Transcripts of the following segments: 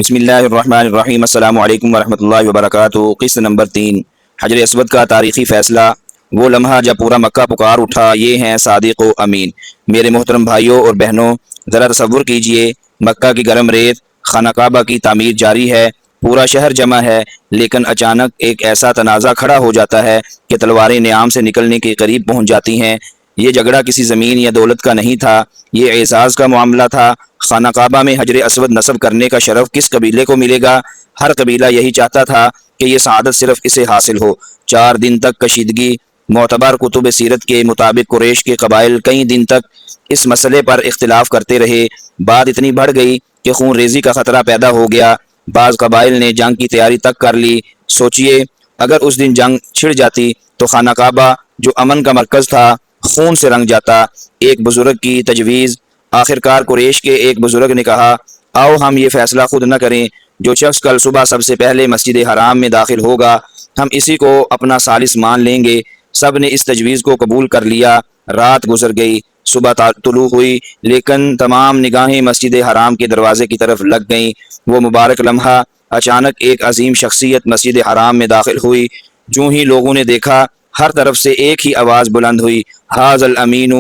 بسم اللہ الرحمن الرحیم۔ السلام علیکم ورحمۃ اللہ وبرکاتہ۔ قسط نمبر 3، حجر اسود کا تاریخی فیصلہ۔ وہ لمحہ جب پورا مکہ پکار اٹھا، یہ ہیں صادق و امین۔ میرے محترم بھائیوں اور بہنوں، ذرا تصور کیجئے، مکہ کی گرم ریت، خانہ کعبہ کی تعمیر جاری ہے، پورا شہر جمع ہے، لیکن اچانک ایک ایسا تنازع کھڑا ہو جاتا ہے کہ تلواریں نیام سے نکلنے کے قریب پہنچ جاتی ہیں۔ یہ جھگڑا کسی زمین یا دولت کا نہیں تھا، یہ اعزاز کا معاملہ تھا۔ خانہ کعبہ میں حجر اسود نصب کرنے کا شرف کس قبیلے کو ملے گا؟ ہر قبیلہ یہی چاہتا تھا کہ یہ سعادت صرف اسے حاصل ہو۔ 4 دن تک کشیدگی۔ معتبر کتب سیرت کے مطابق قریش کے قبائل کئی دن تک اس مسئلے پر اختلاف کرتے رہے۔ بات اتنی بڑھ گئی کہ خون ریزی کا خطرہ پیدا ہو گیا۔ بعض قبائل نے جنگ کی تیاری تک کر لی۔ سوچئے، اگر اس دن جنگ چھڑ جاتی تو خانہ کعبہ جو امن کا مرکز تھا خون سے رنگ جاتا۔ ایک بزرگ کی تجویز۔ آخرکار قریش کے ایک بزرگ نے کہا، آؤ ہم یہ فیصلہ خود نہ کریں، جو شخص کل صبح سب سے پہلے مسجد حرام میں داخل ہوگا ہم اسی کو اپنا ثالث مان لیں گے۔ سب نے اس تجویز کو قبول کر لیا۔ رات گزر گئی، صبح طلوع ہوئی، لیکن تمام نگاہیں مسجد حرام کے دروازے کی طرف لگ گئیں۔ وہ مبارک لمحہ، اچانک ایک عظیم شخصیت مسجد حرام میں داخل ہوئی۔ جو ہی لوگوں نے دیکھا، ہر طرف سے ایک ہی آواز بلند ہوئی، ھذا الامین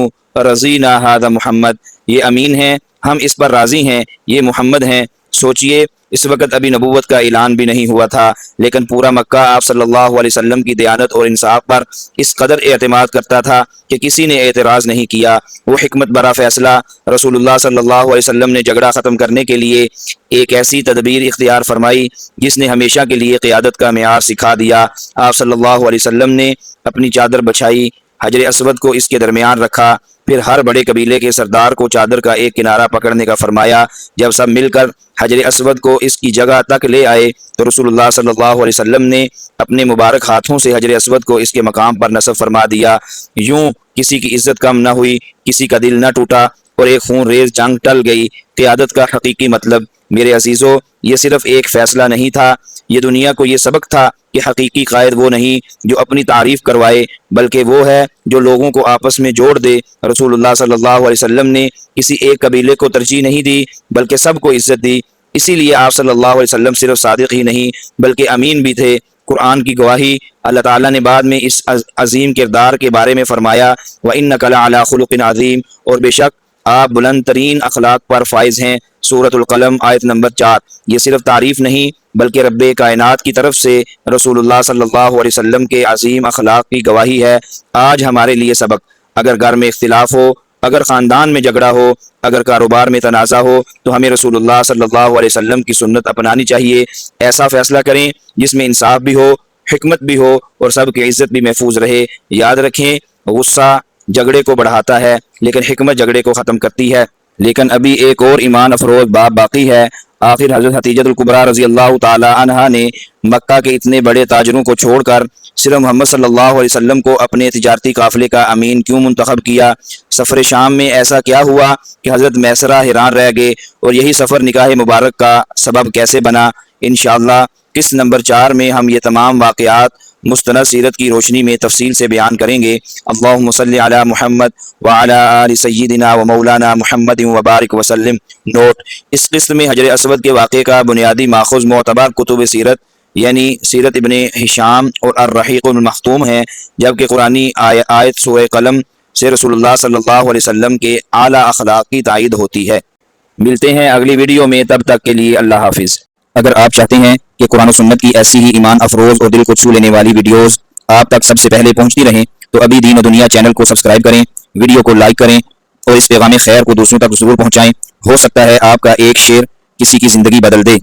رضینا ھذا محمد۔ یہ امین ہیں، ہم اس پر راضی ہیں، یہ محمد ہیں۔ سوچئے، اس وقت ابھی نبوت کا اعلان بھی نہیں ہوا تھا، لیکن پورا مکہ آپ صلی اللہ علیہ وسلم کی دیانت اور انصاف پر اس قدر اعتماد کرتا تھا کہ کسی نے اعتراض نہیں کیا۔ وہ حکمت برا فیصلہ، رسول اللہ صلی اللہ علیہ وسلم نے جھگڑا ختم کرنے کے لیے ایک ایسی تدبیر اختیار فرمائی جس نے ہمیشہ کے لیے قیادت کا معیار سکھا دیا۔ آپ صلی اللہ علیہ وسلم نے اپنی چادر بچھائی، حجر اسود کو اس کے درمیان رکھا، پھر ہر بڑے قبیلے کے سردار کو چادر کا ایک کنارہ پکڑنے کا فرمایا۔ جب سب مل کر حجر اسود کو اس کی جگہ تک لے آئے تو رسول اللہ صلی اللہ علیہ وسلم نے اپنے مبارک ہاتھوں سے حجر اسود کو اس کے مقام پر نصب فرما دیا۔ یوں کسی کی عزت کم نہ ہوئی، کسی کا دل نہ ٹوٹا، اور ایک خون ریز جنگ ٹل گئی۔ قیادت کا حقیقی مطلب، میرے عزیزو، یہ صرف ایک فیصلہ نہیں تھا، یہ دنیا کو یہ سبق تھا کہ حقیقی قائد وہ نہیں جو اپنی تعریف کروائے، بلکہ وہ ہے جو لوگوں کو آپس میں جوڑ دے۔ رسول اللہ صلی اللہ علیہ وسلم نے کسی ایک قبیلے کو ترجیح نہیں دی، بلکہ سب کو عزت دی۔ اسی لیے آپ صلی اللہ علیہ وسلم صرف صادق ہی نہیں بلکہ امین بھی تھے۔ قرآن کی گواہی، اللہ تعالیٰ نے بعد میں اس عظیم کردار کے بارے میں فرمایا، وَإِنَّكَ لَعَلَىٰ خُلُقٍ عَظِيمٍ، اور بے شک آپ بلند ترین اخلاق پر فائز ہیں۔ سورۃ القلم آیت نمبر 4۔ یہ صرف تعریف نہیں بلکہ رب کائنات کی طرف سے رسول اللہ صلی اللہ علیہ وسلم کے عظیم اخلاق کی گواہی ہے۔ آج ہمارے لیے سبق، اگر گھر میں اختلاف ہو، اگر خاندان میں جھگڑا ہو، اگر کاروبار میں تنازع ہو، تو ہمیں رسول اللہ صلی اللہ علیہ وسلم کی سنت اپنانی چاہیے۔ ایسا فیصلہ کریں جس میں انصاف بھی ہو، حکمت بھی ہو، اور سب کی عزت بھی محفوظ رہے۔ یاد رکھیں، غصہ جھگڑے کو بڑھاتا ہے لیکن حکمت جھگڑے کو ختم کرتی ہے۔ لیکن ابھی ایک اور ایمان افروز باب باقی ہے۔ آخر حضرت خدیجہ الکبریٰ رضی اللہ تعالی عنہا نے مکہ کے اتنے بڑے تاجروں کو چھوڑ کر صرف محمد صلی اللہ علیہ وسلم کو اپنے تجارتی قافلے کا امین کیوں منتخب کیا؟ سفر شام میں ایسا کیا ہوا کہ حضرت میسرہ حیران رہ گئے، اور یہی سفر نکاح مبارک کا سبب کیسے بنا؟ انشاءاللہ قسط نمبر 4 میں ہم یہ تمام واقعات مستند سیرت کی روشنی میں تفصیل سے بیان کریں گے۔ اللہم صلی علی محمد وعلی آل سیدنا و مولانا محمد وبارک وسلم۔ نوٹ: اس قسط میں حجر اسود کے واقعے کا بنیادی ماخذ معتبر کتب سیرت یعنی سیرت ابن ہشام اور الرحیق المختوم ہے، جبکہ قرآنی آیت سورہ قلم سے رسول اللہ صلی اللہ علیہ وسلم کے اعلیٰ اخلاق کی تائید ہوتی ہے۔ ملتے ہیں اگلی ویڈیو میں، تب تک کے لیے اللہ حافظ۔ اگر آپ چاہتے ہیں کہ قرآن و سنت کی ایسی ہی ایمان افروز اور دل کو چھو لینے والی ویڈیوز آپ تک سب سے پہلے پہنچتی رہیں تو ابھی دین و دنیا چینل کو سبسکرائب کریں، ویڈیو کو لائک کریں اور اس پیغام خیر کو دوسروں تک ضرور پہنچائیں۔ ہو سکتا ہے آپ کا ایک شیئر کسی کی زندگی بدل دے۔